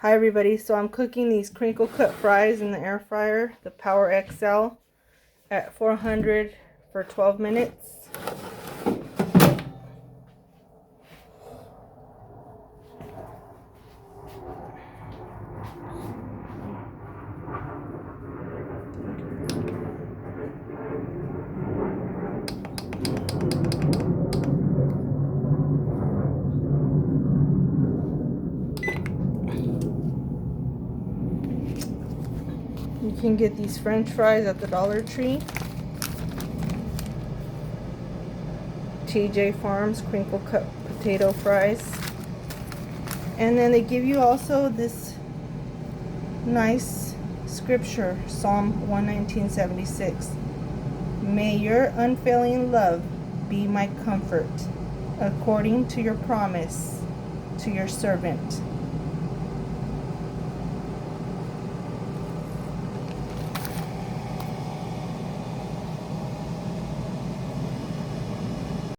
Hi everybody, so I'm cooking these crinkle cut fries in the air fryer, the Power XL, at 400 for 12 minutes. You can get these French fries at the Dollar Tree. TJ Farms crinkle cut potato fries. And then they give you also this nice scripture, Psalm 119:76. May your unfailing love be my comfort, according to your promise to your servant